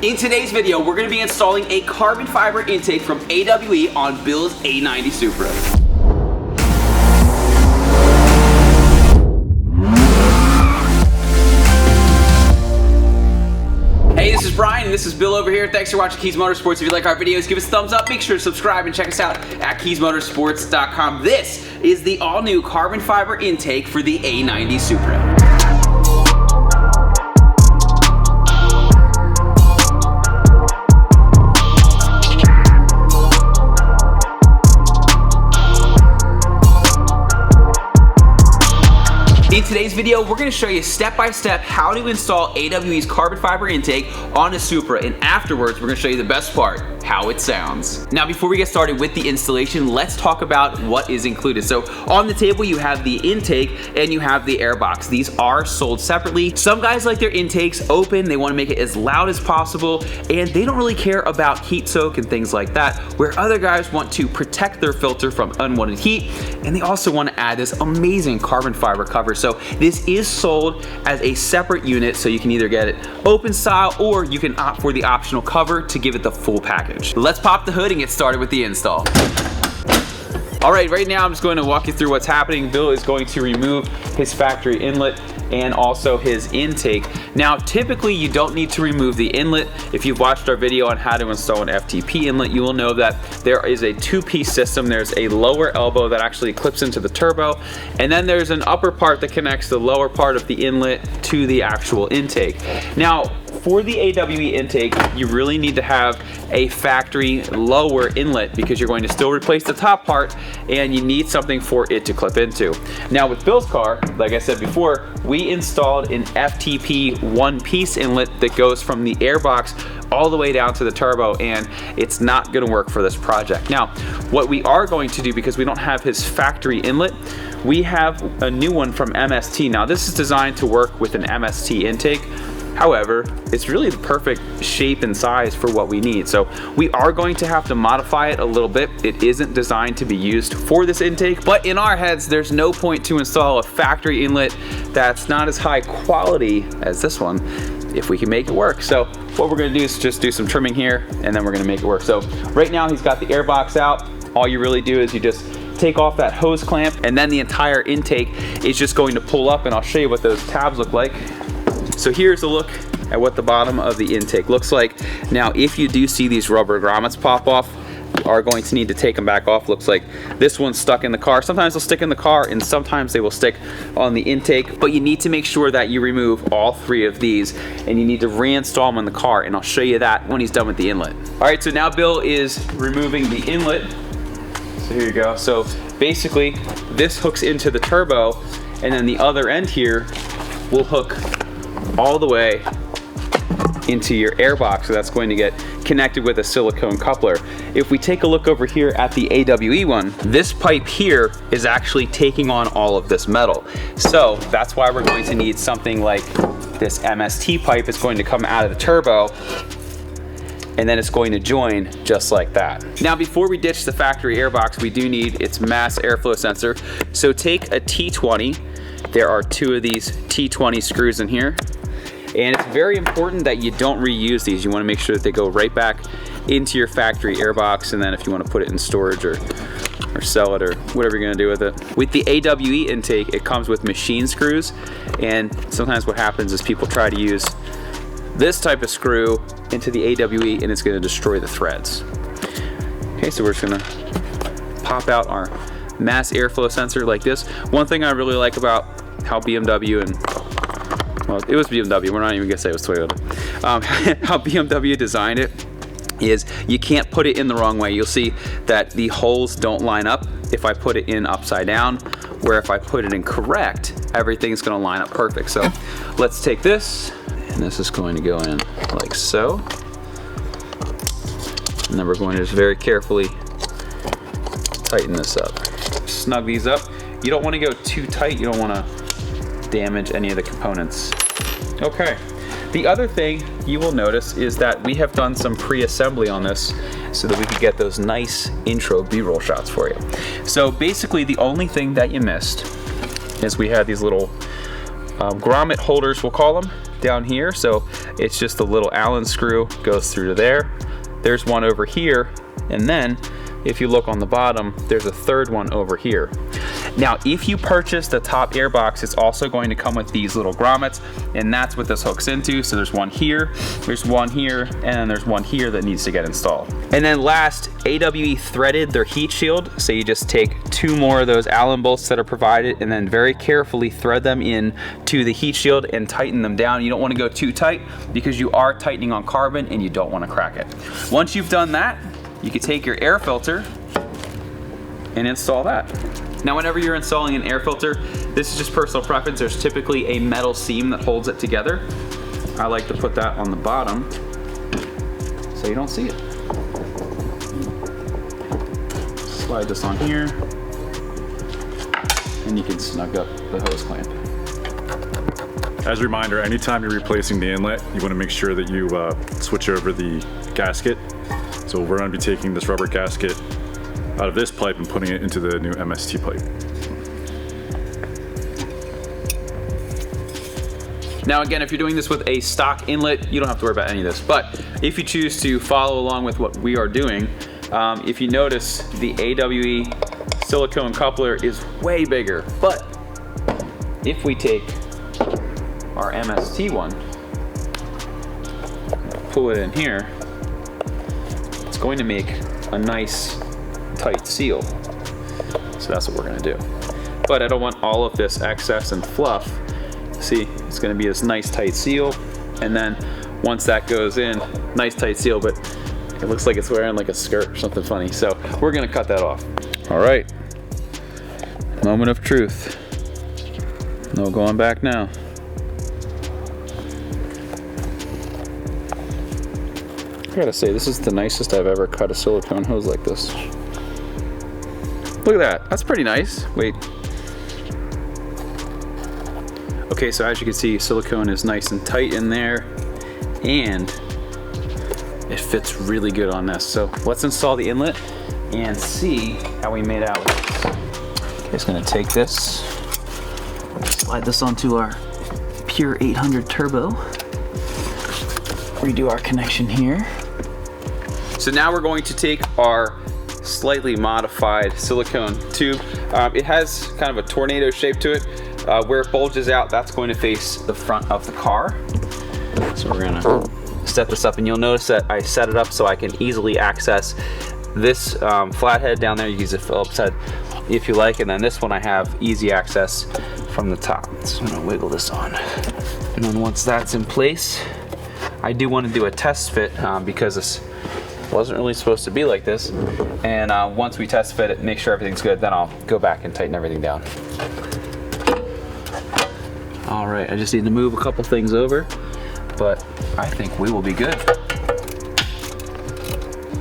In today's video, we're going to be installing a carbon fiber intake from AWE on Bill's A90 Supra. Hey, this is Bryan, and this is Bill over here. Thanks for watching Kies Motorsports. If you like our videos, give us a thumbs up. Make sure to subscribe and check us out at KiesMotorsports.com. This is the all-new carbon fiber intake for the A90 Supra. In today's video, we're going to show you step-by-step how to install AWE's carbon fiber intake on a Supra, and afterwards we're going to show you the best part, how it sounds. Now before we get started with the installation, let's talk about what is included. So on the table you have the intake and you have the air box. These are sold separately. Some guys like their intakes open, they want to make it as loud as possible, and they don't really care about heat soak and things like that, where other guys want to protect their filter from unwanted heat, and they also want to add this amazing carbon fiber cover. So this is sold as a separate unit, so you can either get it open style or you can opt for the optional cover to give it the full package. Let's pop the hood and get started with the install. All right, right now I'm just going to walk you through what's happening. Bill is going to remove his factory inlet and also his intake. Now, typically you don't need to remove the inlet. If you've watched our video on how to install an FTP inlet, you will know that there is a two-piece system. There's a lower elbow that actually clips into the turbo, and then there's an upper part that connects the lower part of the inlet to the actual intake. Now, for the AWE intake, you really need to have a factory lower inlet because you're going to still replace the top part and you need something for it to clip into. Now with Bill's car, like I said before, we installed an FTP one-piece inlet that goes from the airbox all the way down to the turbo, and it's not going to work for this project. Now, what we are going to do, because we don't have his factory inlet, we have a new one from MST. Now this is designed to work with an MST intake. However, it's really the perfect shape and size for what we need. So we are going to have to modify it a little bit. It isn't designed to be used for this intake, but in our heads, there's no point to install a factory inlet that's not as high quality as this one if we can make it work. So what we're gonna do is just do some trimming here and then we're gonna make it work. So right now he's got the air box out. All you really do is you just take off that hose clamp and then the entire intake is just going to pull up, and I'll show you what those tabs look like. So here's a look at what the bottom of the intake looks like. Now, if you do see these rubber grommets pop off, you are going to need to take them back off. Looks like this one's stuck in the car. Sometimes they'll stick in the car and sometimes they will stick on the intake, but you need to make sure that you remove all three of these and you need to reinstall them in the car, and I'll show you that when he's done with the inlet. All right, so now Bill is removing the inlet. So here you go. So basically this hooks into the turbo, and then the other end here will hook all the way into your airbox, so that's going to get connected with a silicone coupler. If we take a look over here at the AWE one, this pipe here is actually taking on all of this metal. So that's why we're going to need something like this MST pipe. It's going to come out of the turbo and then it's going to join just like that. Now before we ditch the factory airbox, we do need its mass airflow sensor. So take a T20. There are two of these T20 screws in here. And it's very important that you don't reuse these. You want to make sure that they go right back into your factory airbox, and then if you want to put it in storage or sell it or whatever you're going to do with it. With the AWE intake, it comes with machine screws, and sometimes what happens is people try to use this type of screw into the AWE and it's going to destroy the threads. Okay, so we're just going to pop out our mass airflow sensor like this. One thing I really like about how BMW and, well, it was BMW, we're not even gonna say it was Toyota, how BMW designed it is you can't put it in the wrong way. You'll see that the holes don't line up if I put it in upside down, where if I put it in correct, everything's gonna line up perfect. So let's take this, and this is going to go in like so. And then we're going to just very carefully tighten this up. Snug these up. You don't want to go too tight. You don't want to damage any of the components. Okay. The other thing you will notice is that we have done some pre-assembly on this so that we could get those nice intro B-roll shots for you. So basically the only thing that you missed is we had these little grommet holders, we'll call them, down here, so it's just a little Allen screw, goes through to there. There's one over here, and then if you look on the bottom, there's a third one over here. Now, if you purchase the top air box, it's also going to come with these little grommets, and that's what this hooks into. So there's one here, there's one here, and then there's one here that needs to get installed. And then last, AWE threaded their heat shield. So you just take 2 more of those Allen bolts that are provided, and then very carefully thread them in to the heat shield and tighten them down. You don't want to go too tight because you are tightening on carbon and you don't want to crack it. Once you've done that, you can take your air filter and install that. Now, whenever you're installing an air filter, this is just personal preference. There's typically a metal seam that holds it together. I like to put that on the bottom so you don't see it. Slide this on here, and you can snug up the hose clamp. As a reminder, anytime you're replacing the inlet, you want to make sure that you switch over the gasket. So we're going to be taking this rubber gasket out of this pipe and putting it into the new MST pipe. Now again, if you're doing this with a stock inlet, you don't have to worry about any of this. But if you choose to follow along with what we are doing, if you notice, the AWE silicone coupler is way bigger. But if we take our MST one, pull it in here, it's going to make a nice tight seal. So that's what we're gonna do. But I don't want all of this excess and fluff. See, it's gonna be this nice tight seal, and then once that goes in, nice tight seal, but it looks like it's wearing like a skirt or something funny. So we're gonna cut that off. All right, moment of truth. No going back now. I gotta say, this is the nicest I've ever cut a silicone hose like this. Look at that, that's pretty nice. Wait. Okay, so as you can see, silicone is nice and tight in there, and it fits really good on this. So let's install the inlet and see how we made out with this. Okay, just gonna take this, slide this onto our pure 800 turbo, redo our connection here. So now we're going to take our slightly modified silicone tube. It has kind of a tornado shape to it. Where it bulges out, that's going to face the front of the car. So we're gonna set this up, and you'll notice that I set it up so I can easily access this flathead down there. You can use a Phillips head if you like, and then this one I have easy access from the top. So I'm gonna wiggle this on. And then once that's in place, I do want to do a test fit because this wasn't really supposed to be like this. And once we test fit it, make sure everything's good, then I'll go back and tighten everything down. All right, I just need to move a couple things over, but I think we will be good.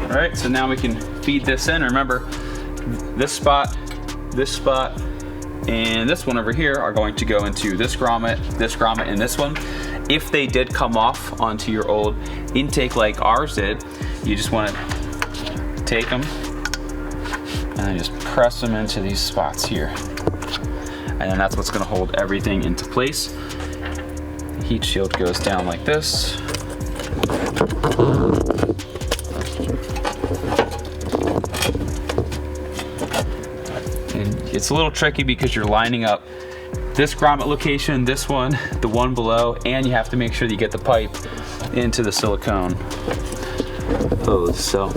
All right, so now we can feed this in. Remember, this spot, and this one over here are going to go into this grommet, and this one. If they did come off onto your old intake like ours did, you just want to take them and then just press them into these spots here. And then that's what's going to hold everything into place. The heat shield goes down like this. And it's a little tricky because you're lining up this grommet location, this one, the one below, and you have to make sure that you get the pipe into the silicone hose. So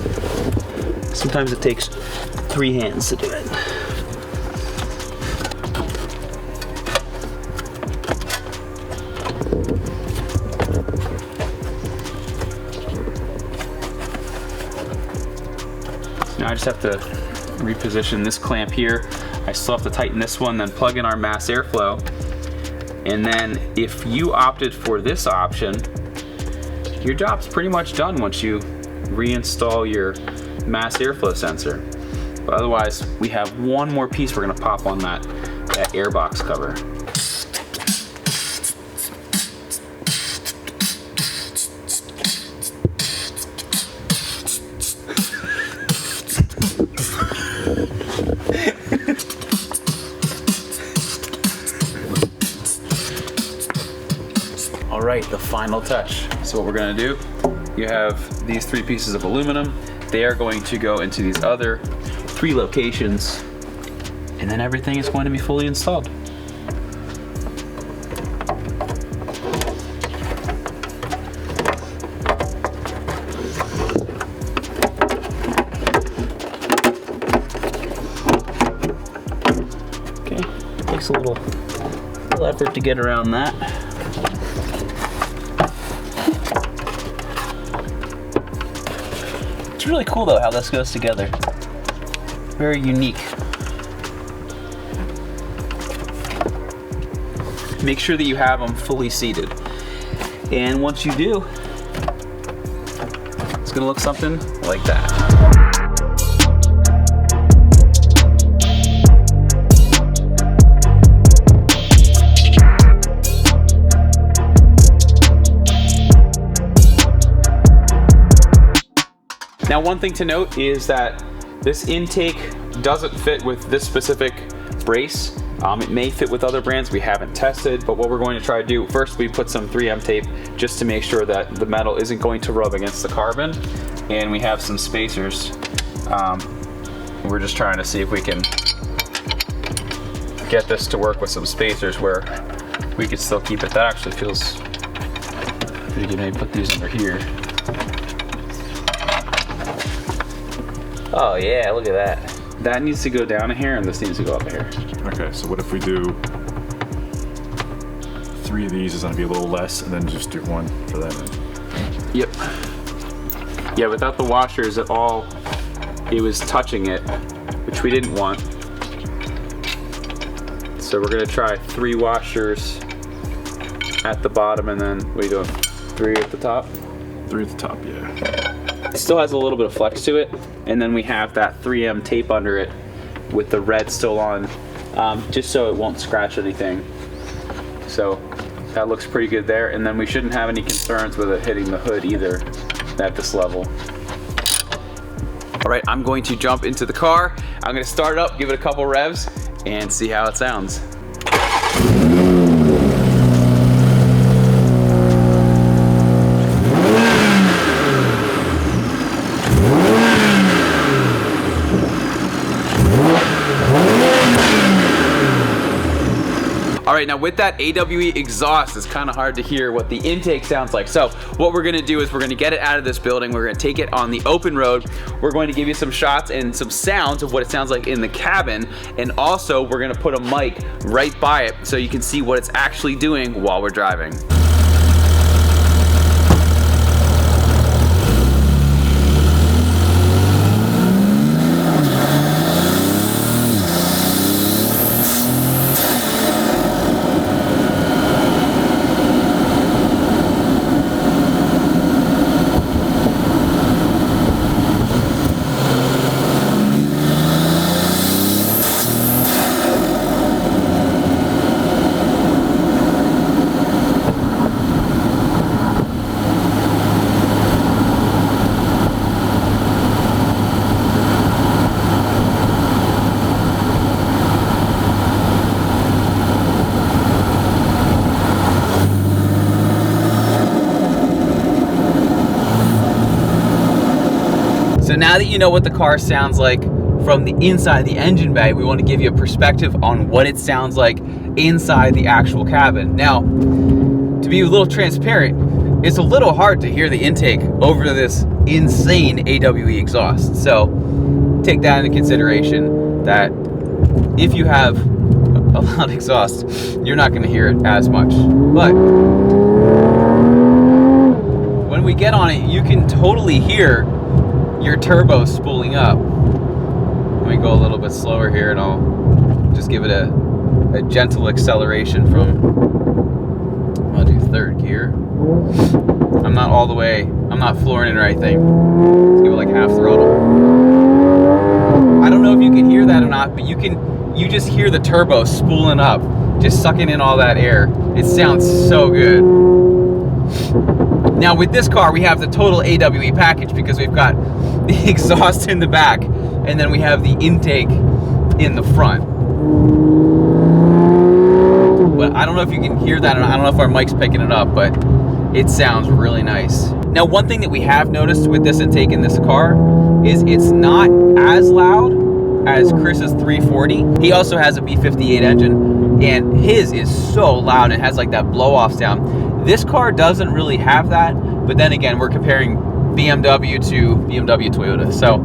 sometimes it takes 3 hands to do it. Now I just have to reposition this clamp here. I still have to tighten this one, then plug in our mass airflow. And then if you opted for this option, your job's pretty much done once you reinstall your mass airflow sensor. But otherwise, we have one more piece we're gonna pop on that airbox cover. All right, the final touch. So what we're gonna do, you have these 3 pieces of aluminum. They are going to go into these other 3 locations, and then everything is going to be fully installed. Okay, takes a little effort to get around that. It's really cool though how this goes together. Very unique. Make sure that you have them fully seated. And once you do, it's gonna look something like that. Now, one thing to note is that this intake doesn't fit with this specific brace. It may fit with other brands we haven't tested, but what we're going to try to do, first we put some 3M tape just to make sure that the metal isn't going to rub against the carbon, and we have some spacers. We're just trying to see if we can get this to work with some spacers where we could still keep it. That actually feels pretty good. Maybe put these under here. Oh yeah, look at that. That needs to go down a hair and this needs to go up a hair. Okay, so what if we do 3 of these is gonna be a little less and then just do 1 for that end? Yep. Yeah, without the washers at all, it was touching it, which we didn't want. So we're gonna try 3 washers at the bottom and then, what are you doing? 3 at the top? 3 at the top, yeah. It still has a little bit of flex to it, and then we have that 3M tape under it with the red still on, just so it won't scratch anything. So that looks pretty good there, and then we shouldn't have any concerns with it hitting the hood either at this level. All right, I'm going to jump into the car. I'm gonna start it up, give it a couple revs, and see how it sounds. All right, now with that AWE exhaust, it's kind of hard to hear what the intake sounds like. So what we're gonna do is we're gonna get it out of this building. We're gonna take it on the open road. We're going to give you some shots and some sounds of what it sounds like in the cabin. And also we're gonna put a mic right by it so you can see what it's actually doing while we're driving. Now that you know what the car sounds like from the inside the engine bay, we want to give you a perspective on what it sounds like inside the actual cabin. Now, to be a little transparent, it's a little hard to hear the intake over this insane AWE exhaust. So take that into consideration, that if you have a loud exhaust, you're not going to hear it as much. But when we get on it, you can totally hear your turbo spooling up. Let me go a little bit slower here and I'll just give it a gentle acceleration from, I'll do 3rd gear. I'm not all the way, I'm not flooring it or anything. Let's give it like half throttle. I don't know if you can hear that or not, but you just hear the turbo spooling up, just sucking in all that air. It sounds so good. Now with this car, we have the total AWE package because we've got the exhaust in the back and then we have the intake in the front. But I don't know if you can hear that, and I don't know if our mic's picking it up, but it sounds really nice. Now, one thing that we have noticed with this intake in this car is it's not as loud as Chris's 340. He also has a B58 engine, and his is so loud. It has like that blow-off sound. This car doesn't really have that, but then again, we're comparing BMW to BMW Toyota. So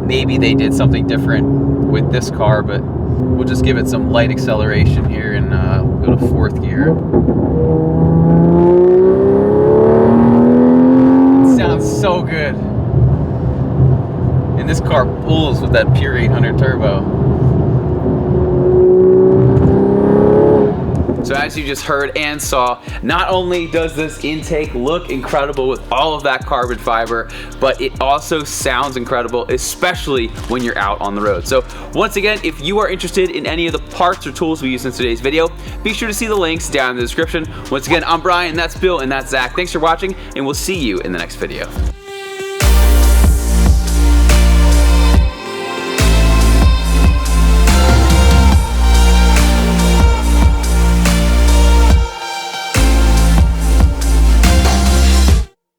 maybe they did something different with this car, but we'll just give it some light acceleration here and go to 4th gear. It sounds so good. And this car pulls with that pure 800 turbo. So as you just heard and saw, not only does this intake look incredible with all of that carbon fiber, but it also sounds incredible, especially when you're out on the road. So once again, if you are interested in any of the parts or tools we used in today's video, be sure to see the links down in the description. Once again, I'm Brian, that's Bill, and that's Zach. Thanks for watching, and we'll see you in the next video.